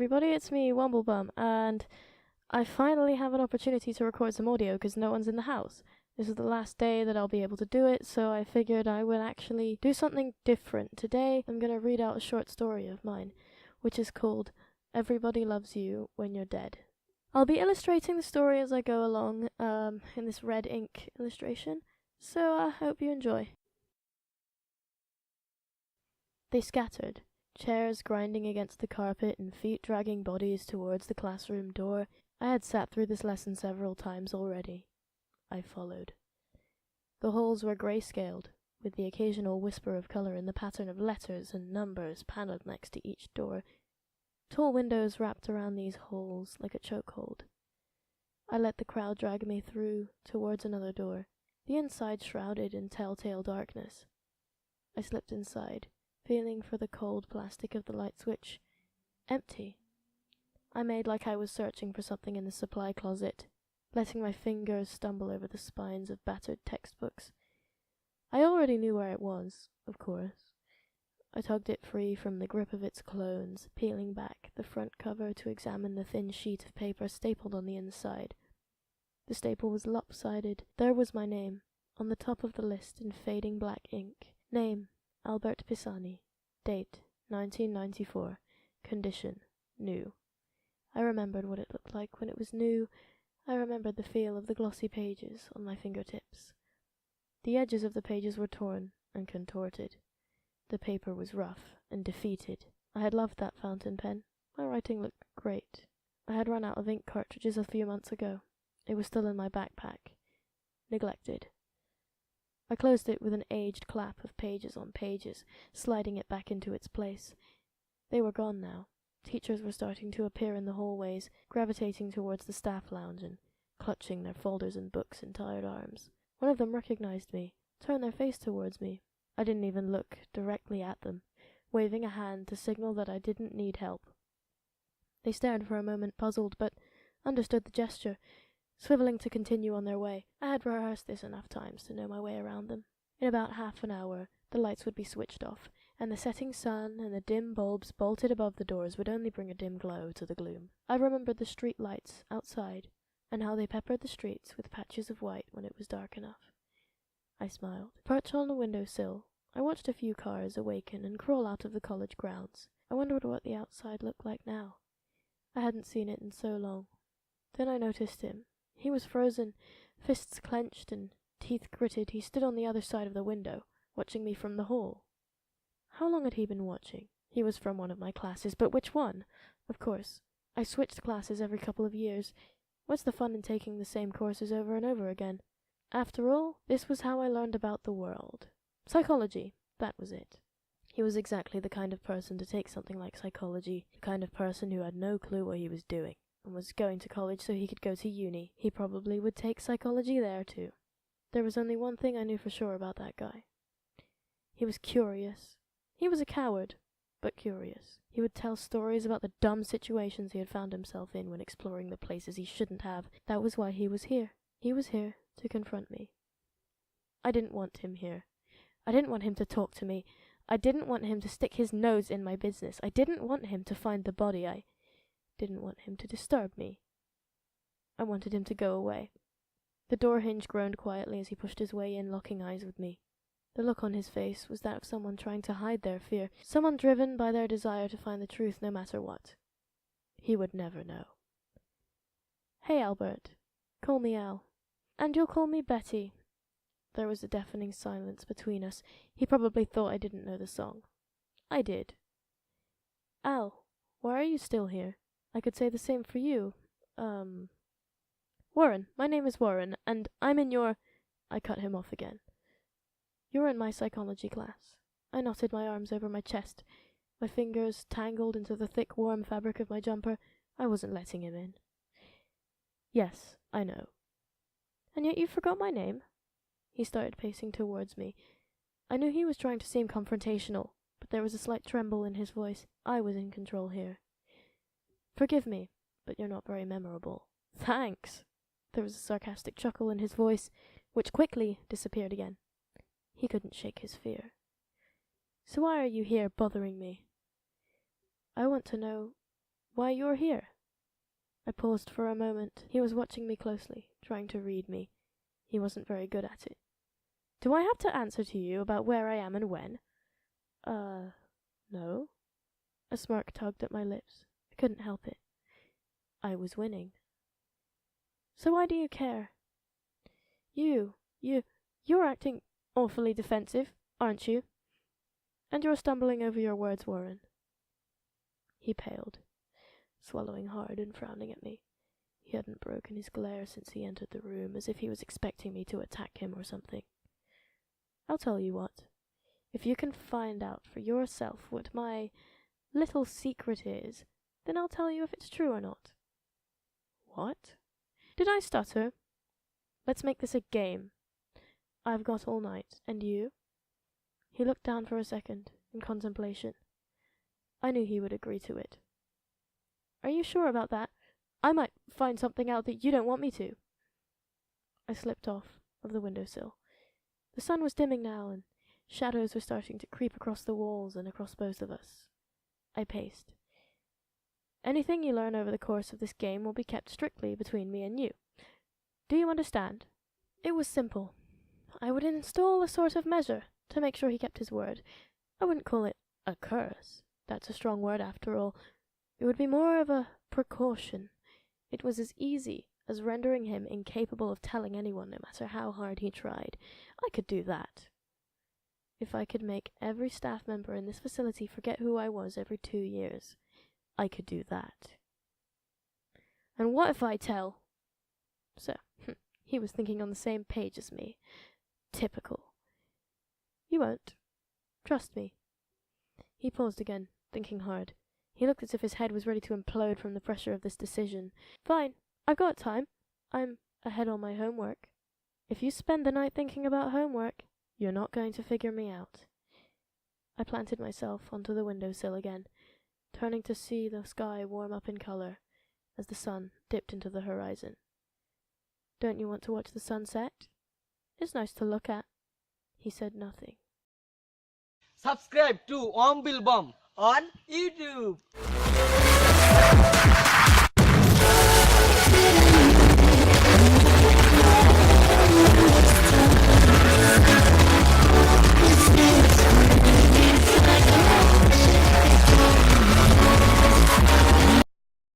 everybody, it's me, Womblebum, and I finally have an opportunity to record some audio because no one's in the house. This is the last day that I'll be able to do it, so I figured I would actually do something different. Today, I'm going to read out a short story of mine, which is called Everybody Loves You When You're Dead. I'll be illustrating the story as I go along, in this red ink illustration, so I hope you enjoy. They scattered. Chairs grinding against the carpet and feet dragging bodies towards the classroom door. I had sat through this lesson several times already. I followed. The halls were grey-scaled, with the occasional whisper of colour in the pattern of letters and numbers panelled next to each door. Tall windows wrapped around these halls like a chokehold. I let the crowd drag me through towards another door, the inside shrouded in telltale darkness. I slipped inside, feeling for the cold plastic of the light switch. Empty. I made like I was searching for something in the supply closet, letting my fingers stumble over the spines of battered textbooks. I already knew where it was, of course. I tugged it free from the grip of its clones, peeling back the front cover to examine the thin sheet of paper stapled on the inside. The staple was lopsided. There was my name, on the top of the list in fading black ink. Name: Albert Pisani. Date: 1994. Condition: new. I remembered what it looked like when it was new. I remembered the feel of the glossy pages on my fingertips. The edges of the pages were torn and contorted. The paper was rough and defeated. I had loved that fountain pen. My writing looked great. I had run out of ink cartridges a few months ago. It was still in my backpack. Neglected. I closed it with an aged clap of pages on pages, sliding it back into its place. They were gone now. Teachers were starting to appear in the hallways, gravitating towards the staff lounge and clutching their folders and books in tired arms. One of them recognized me, turned their face towards me. I didn't even look directly at them, waving a hand to signal that I didn't need help. They stared for a moment, puzzled, but understood the gesture, swiveling to continue on their way. I had rehearsed this enough times to know my way around them. In about half an hour, the lights would be switched off, and the setting sun and the dim bulbs bolted above the doors would only bring a dim glow to the gloom. I remembered the street lights outside, and how they peppered the streets with patches of white when it was dark enough. I smiled. Perched on the windowsill, I watched a few cars awaken and crawl out of the college grounds. I wondered what the outside looked like now. I hadn't seen it in so long. Then I noticed him. He was frozen, fists clenched and teeth gritted. He stood on the other side of the window, watching me from the hall. How long had he been watching? He was from one of my classes, but which one? Of course. I switched classes every couple of years. What's the fun in taking the same courses over and over again? After all, this was how I learned about the world. Psychology, that was it. He was exactly the kind of person to take something like psychology, the kind of person who had no clue what he was doing, and was going to college so he could go to uni. He probably would take psychology there too. There was only one thing I knew for sure about that guy. He was curious. He was a coward, but curious. He would tell stories about the dumb situations he had found himself in when exploring the places he shouldn't have. That was why he was here. He was here to confront me. I didn't want him here. I didn't want him to talk to me. I didn't want him to stick his nose in my business. I didn't want him to find the body. I didn't want him to disturb me. I wanted him to go away. The door hinge groaned quietly as he pushed his way in, locking eyes with me. The look on his face was that of someone trying to hide their fear, someone driven by their desire to find the truth no matter what. He would never know. Hey, Albert. Call me Al. And you'll call me Betty. There was a deafening silence between us. He probably thought I didn't know the song. I did. Al, why are you still here? I could say the same for you. Warren. My name is Warren, and I'm in your... I cut him off again. You're in my psychology class. I knotted my arms over my chest. My fingers tangled into the thick, warm fabric of my jumper. I wasn't letting him in. Yes, I know. And yet you forgot my name? He started pacing towards me. I knew he was trying to seem confrontational, but there was a slight tremble in his voice. I was in control here. Forgive me, but you're not very memorable. Thanks. There was a sarcastic chuckle in his voice, which quickly disappeared again. He couldn't shake his fear. So why are you here bothering me? I want to know why you're here. I paused for a moment. He was watching me closely, trying to read me. He wasn't very good at it. Do I have to answer to you about where I am and when? No. A smirk tugged at my lips. I couldn't help it. I was winning. So why do you care? You're acting awfully defensive, aren't you? And you're stumbling over your words, Warren. He paled, swallowing hard and frowning at me. He hadn't broken his glare since he entered the room, as if he was expecting me to attack him or something. I'll tell you what. If you can find out for yourself what my little secret is, then I'll tell you if it's true or not. What? Did I stutter? Let's make this a game. I've got all night, and you? He looked down for a second, in contemplation. I knew he would agree to it. Are you sure about that? I might find something out that you don't want me to. I slipped off of the windowsill. The sun was dimming now, and shadows were starting to creep across the walls and across both of us. I paced. Anything you learn over the course of this game will be kept strictly between me and you. Do you understand? It was simple. I would install a sort of measure to make sure he kept his word. I wouldn't call it a curse. That's a strong word after all. It would be more of a precaution. It was as easy as rendering him incapable of telling anyone, no matter how hard he tried. I could do that. If I could make every staff member in this facility forget who I was every 2 years, I could do that. And what if I tell? So, he was thinking on the same page as me. Typical. You won't. Trust me. He paused again, thinking hard. He looked as if his head was ready to implode from the pressure of this decision. Fine. I've got time. I'm ahead on my homework. If you spend the night thinking about homework, you're not going to figure me out. I planted myself onto the windowsill again, turning to see the sky warm up in color as the sun dipped into the horizon. Don't you want to watch the sunset? It's nice to look at. He said nothing. Subscribe to Bomb on YouTube.